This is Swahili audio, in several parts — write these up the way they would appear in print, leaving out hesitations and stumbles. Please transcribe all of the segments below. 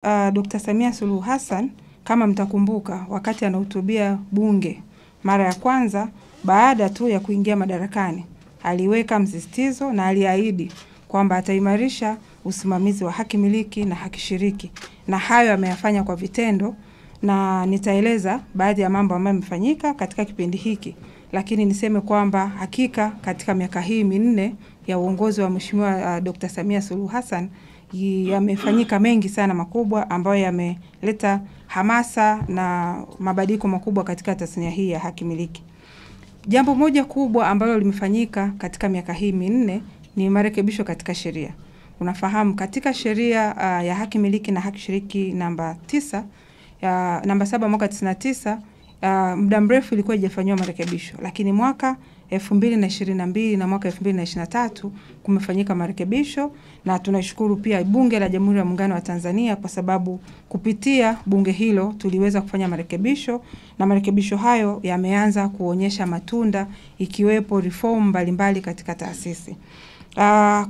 Dr. Samia Suluhu Hassan, kama mtakumbuka, wakati anahutubia bunge mara ya kwanza baada tu ya kuingia madarakani, aliweka msisitizo na aliahidi kwamba ataimarisha usimamizi wa haki miliki na haki shiriki, na hayo ameyafanya kwa vitendo, na nitaeleza baadhi ya mambo ambayo yamefanyika katika kipindi hiki. Lakini niseme kwamba hakika katika miaka hii minne ya uongozi wa Mheshimiwa Dr. Samia Suluhu Hassan yamefanyika mengi sana makubwa ambayo yameleta hamasa na mabadiliko makubwa katika tasnia hii ya haki miliki. Jambo moja kubwa ambalo limefanyika katika miaka hii minne ni marekebisho katika sheria. Unafahamu katika sheria ya haki miliki na haki shiriki namba 7 mwaka 99, muda mrefu ilikuwa haijafanywa marekebisho, lakini mwaka 2022 na mwaka 2023 kumefanyika marekebisho, na tunashukuru pia Bunge la Jamhuri ya Muungano wa Tanzania kwa sababu kupitia bunge hilo tuliweza kufanya marekebisho, na marekebisho hayo yameanza kuonyesha matunda, ikiwepo reform mbalimbali katika taasisi.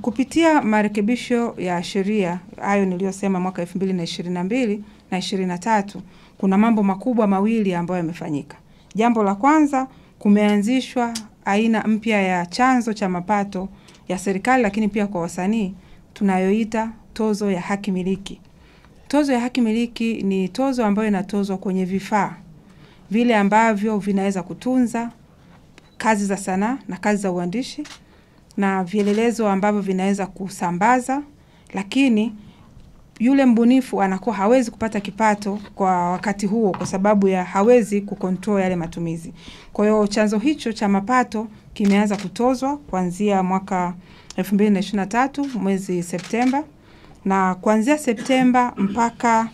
Kupitia marekebisho ya sheria hayo niliyosema mwaka 2022 na 23, kuna mambo makubwa mawili ambayo yamefanyika. Jambo la kwanza, kumeanzishwa aina mpya ya chanzo cha mapato ya serikali lakini pia kwa wasanii, tunayoita tozo ya haki miliki. Tozo ya haki miliki ni tozo ambayo inatozwa kwenye vifaa vile ambavyo vinaweza kutunza kazi za sanaa na kazi za uandishi, na vielelezo ambavyo vinaweza kusambaza, lakini yule mbunifu anakuwa hawezi kupata kipato kwa wakati huo kwa sababu ya hawezi kukontrol yale matumizi. Kwa hiyo chanzo hicho cha mapato kimeanza kutozwa kuanzia mwaka 2023 mwezi Septemba, na kuanzia Septemba mpaka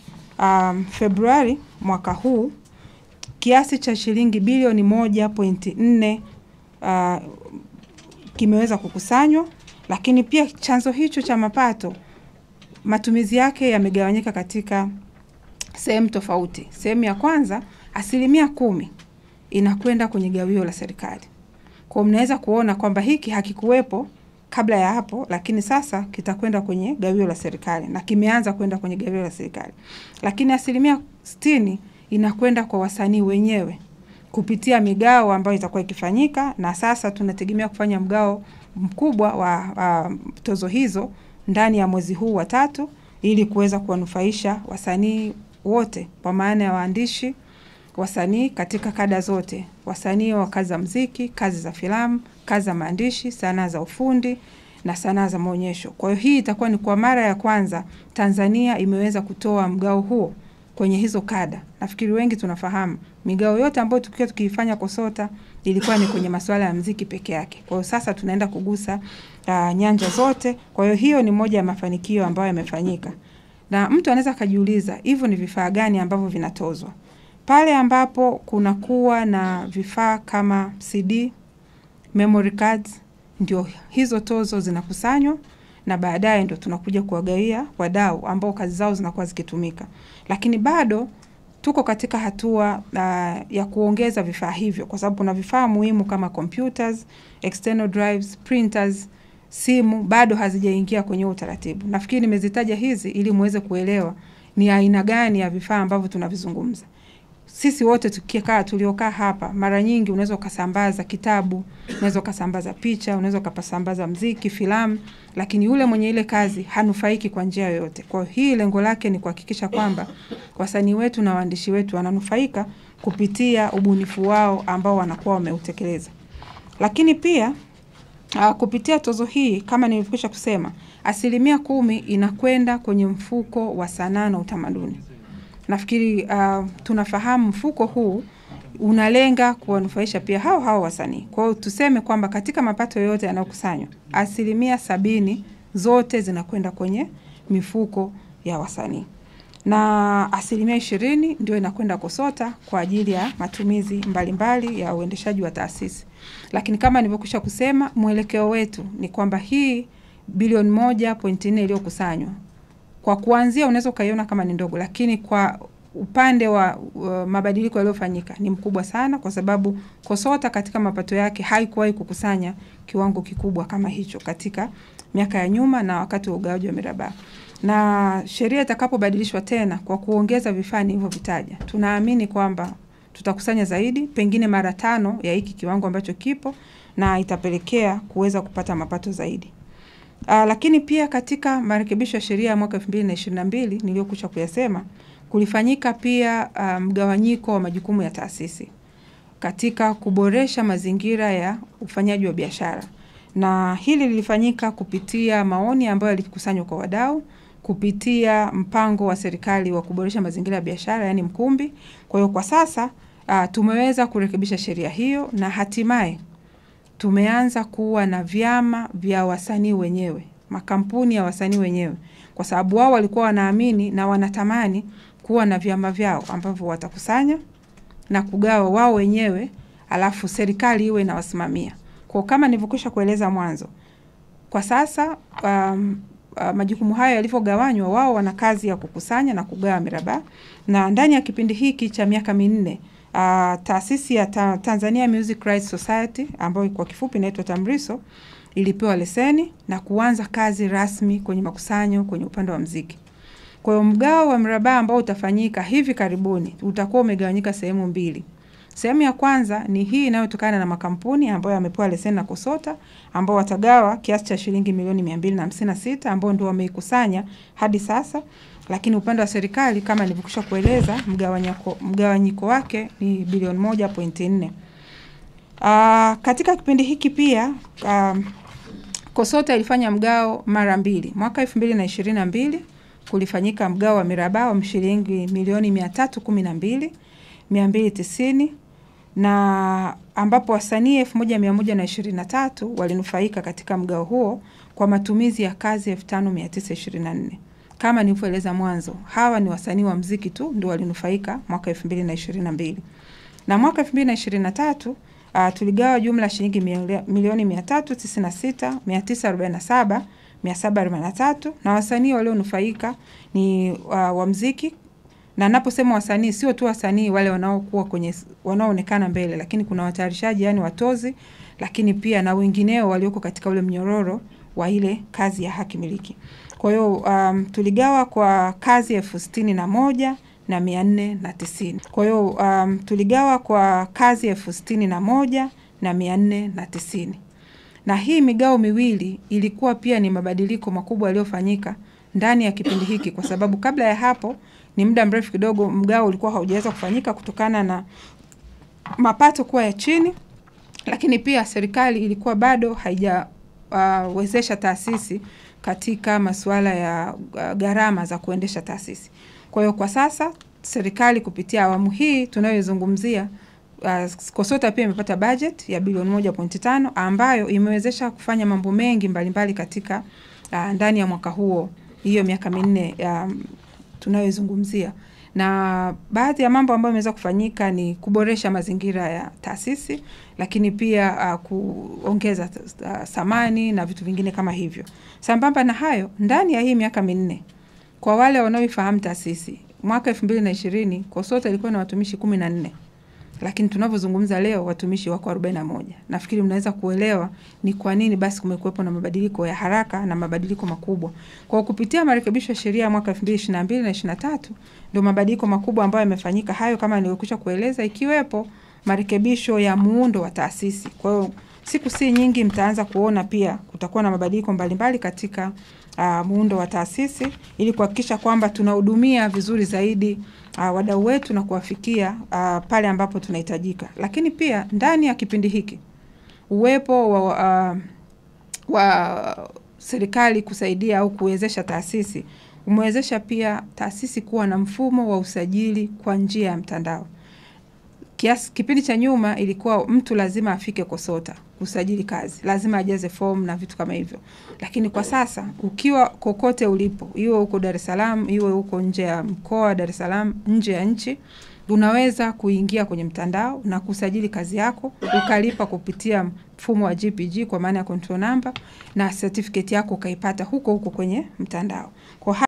Februari mwaka huu kiasi cha shilingi bilioni 1.4 kimeweza kukusanywa. Lakini pia chanzo hicho cha mapato matumizi yake yamegawanyika katika sehemu tofauti. Sehemu ya kwanza, 10% inakwenda kwenye gawio la serikali. Kwa mnaweza kuona kwamba hiki hakikuwepo kabla ya hapo, lakini sasa kitakwenda kwenye gawio la serikali na kimeanza kwenda kwenye gawio la serikali. Lakini 60% inakwenda kwa wasanii wenyewe kupitia migao ambayo itakuwa ikifanyika, na sasa tunategemea kufanya mgao mkubwa wa tozo hizo ndani ya mwezi huu wa 3 ili kuweza kuwanufaisha wasanii wote, kwa maana ya waandishi, wasanii katika kada zote, wasanii wa kazi za muziki, kazi za filamu, kazi za maandishi, sanaa za ufundi na sanaa za maonyesho. Kwa hiyo hii itakuwa ni kwa mara ya kwanza Tanzania imeweza kutoa mgao huo kwenye hizo kada. Nafikiri wengi tunafahamu migao yote ambayo tukiifanya KOSOTA ilikuwa ni kwenye masuala ya muziki peke yake. Kwa hiyo sasa tunaenda kugusa nyanja zote. Kwa hiyo ni moja ya mafanikio ambayo yamefanyika. Na mtu anaweza kujiuliza, hivyo ni vifaa gani ambavyo vinatozwa? Pale ambapo kunakuwa na vifaa kama CD, memory cards, ndio hizo tozo zinakusanywa, na baadaye ndio tunakuja kuwagawia wadau ambao kazi zao zinakuwa zikitumika. Lakini bado tuko katika hatua ya kuongeza vifaa hivyo, kwa sababu kuna vifaa muhimu kama computers, external drives, printers, simu bado hazijaingia kwenye utaratibu. Nafikiri nimezitaja hizi ili muweze kuelewa ni aina gani ya vifaa ambavyo tunavizungumza. Sisi wote tuliokaa hapa, mara nyingi unaweza ukasambaza kitabu, unaweza ukasambaza picha, unaweza ukasambaza muziki, filamu, lakini yule mwenye ile kazi hanufaiki kwa njia yoyote. Kwa hiyo lengo lake ni kuhakikisha kwamba wasanii wetu na waandishi wetu wananufaika kupitia ubunifu wao ambao wanakuwa wameutekeleza. Lakini pia kupitia tozo hii, kama nilivyokwisha kusema, 10% inakwenda kwenye mfuko wa sanaa na utamaduni. Nafikiri tunafahamu mfuko huu unalenga kuwanufaisha pia hao wasanii. Kwa hiyo tuseme kwamba katika mapato yote yanayokusanywa, 70% zote zinakwenda kwenye mifuko ya wasanii, na 20% ndio inakwenda KOSOTA kwa ajili ya matumizi mbalimbali ya uendeshaji wa taasisi. Lakini kama nilivyokwisha kusema, mwelekeo wetu ni kwamba hii bilioni 1.4 iliyokusanywa, kwa kuanzia unaweza kaiona kama ni ndogo, lakini kwa upande wa mabadiliko yaliyofanyika ni mkubwa sana, kwa sababu KOSOTA katika mapato yake haikuwahi kukusanya kiwango kikubwa kama hicho katika miaka ya nyuma na wakati wa ugawaji wa miraba. na sheria itakapobadilishwa tena kwa kuongeza vifaa nilivyovitaja, tunaamini kwamba tutakusanya zaidi, pengine mara 5 ya hiki kiwango ambacho kipo, na itapelekea kuweza kupata mapato zaidi. Lakini pia katika marekebisho ya sheria ya mwaka 2022 niliyokucha kuyasema, kulifanyika pia mgawanyiko wa majukumu ya taasisi katika kuboresha mazingira ya ufanyaji wa biashara. Na hili lilifanyika kupitia maoni ambayo yalikusanywa kwa wadau, kupitia mpango wa serikali wa kuboresha mazingira ya biashara, yani Mkumbi. Kwa hiyo kwa sasa tumeweza kurekebisha sheria hiyo, na hatimaye tumeanza kuwa na vyama vya wasanii wenyewe, makampuni ya wasanii wenyewe, kwa sababu wao walikuwa wanaamini na wanatamani kuwa na vyama vyao ambavyo watakusanya na kugawa wao wenyewe, alafu serikali iwe inawasimamia. Kwa kama nilivyokwisha kueleza mwanzo, kwa sasa majukumu hayo yalivyogawanywa, wao wana kazi ya kukusanya na kugawa miraba, na ndani ya kipindi hiki cha miaka 4 taasisi ya Tanzania Music Rights Society, ambayo kwa kifupi inaitwa TAMRISO, ilipewa leseni na kuanza kazi rasmi kwenye makusanyo kwenye upande wa muziki. Kwa hiyo mgao wa mraba ambao utafanyika hivi karibuni utakuwa umegawanyika sehemu 2. Sehemu ya kwanza ni hii inayotokana na makampuni ambayo yamepewa leseni na KOSOTA, ambao watagawa kiasi cha shilingi milioni 256 ambao ndio wameikusanya hadi sasa. Lakini upande wa serikali kama nilivyokwisha kueleza, mgawanyiko wake ni bilioni 1.4. Katika kipindi hiki pia KOSOTA ilifanya mgao mara 2. Mwaka 2022 kulifanyika mgao wa miraba wa shilingi milioni 312,290, na ambapo wasanii 1123 walinufaika katika mgao huo kwa matumizi ya kazi 5924. Kama nilivyoeleza mwanzo, hawa ni wasanii wa muziki tu ndio walinufaika mwaka 2022. Na mwaka 2023 tuligawa jumla shilingi milioni 396,947,743, na wasanii walionufaika ni wa muziki. Na naposema wasanii sio tu wasanii wale wanaoonekana mbele, lakini kuna watayarishaji, yani watozi, lakini pia na wengineo walioko katika ule mnyororo wa ile kazi ya haki miliki. Kwa hiyo tuligawa kwa kazi 61,490. Kwa hiyo tuligawa kwa kazi 61,490. Na hii migao miwili ilikuwa pia ni mabadiliko makubwa yaliyofanyika ndani ya kipindi hiki, kwa sababu kabla ya hapo ni muda mrefu kidogo mgao ulikuwa haujaweza kufanyika kutokana na mapato kuwa ya chini, lakini pia serikali ilikuwa bado haijawezesha taasisi katika masuala ya gharama za kuendesha taasisi. Kwa hiyo kwa sasa serikali kupitia awamu hii tunayozungumzia, KOSOTA pia imepata budget ya bilioni 1.5 ambayo imewezesha kufanya mambo mengi mbalimbali katika ndani ya mwaka huo, hiyo miaka 4 tunayozungumzia. Na baadhi ya mambo ambayo yameweza kufanyika ni kuboresha mazingira ya taasisi, lakini pia kuongeza thamani na vitu vingine kama hivyo. Sambamba na hayo, ndani ya hii miaka 4, kwa wale wanaoifahamu taasisi, mwaka 2020 KOSOTA ilikuwa na watumishi 14. Lakini tunavyozungumza leo watumishi wako 41. Nafikiri mnaweza kuelewa ni kwa nini basi kumekuwepo na mabadiliko ya haraka na mabadiliko makubwa. Kwa kupitia marekebisho ya sheria mwaka 2022 na 23 ndio mabadiliko makubwa ambayo yamefanyika hayo, kama nilivyokuja kueleza, ikiwepo marekebisho ya muundo wa taasisi. Kwa hiyo siku si nyingi mtaanza kuona pia kutakuwa na mabadiliko mbalimbali katika muundo wa taasisi, ili kuhakikisha kwamba tunahudumia vizuri zaidi wadau wetu na kuwafikia pale ambapo tunahitajika. Lakini pia ndani ya kipindi hiki uwepo wa serikali kusaidia au kuwezesha taasisi umewezesha pia taasisi kuwa na mfumo wa usajili kwa njia ya mtandao. Kipindi cha nyuma ilikuwa mtu lazima afike KOSOTA kusajili kazi, lazima ajaze form na vitu kama hivyo. Lakini kwa sasa ukiwa kokote ulipo, iwe uko Dar es Salaam, iwe uko nje ya mkoa Dar es Salaam, nje ya nchi, unaweza kuingia kwenye mtandao na kusajili kazi yako, ukalipa kupitia mfumo wa GPG kwa maana ya control number, na certificate yako ukaipata huko kwenye mtandao. Kwa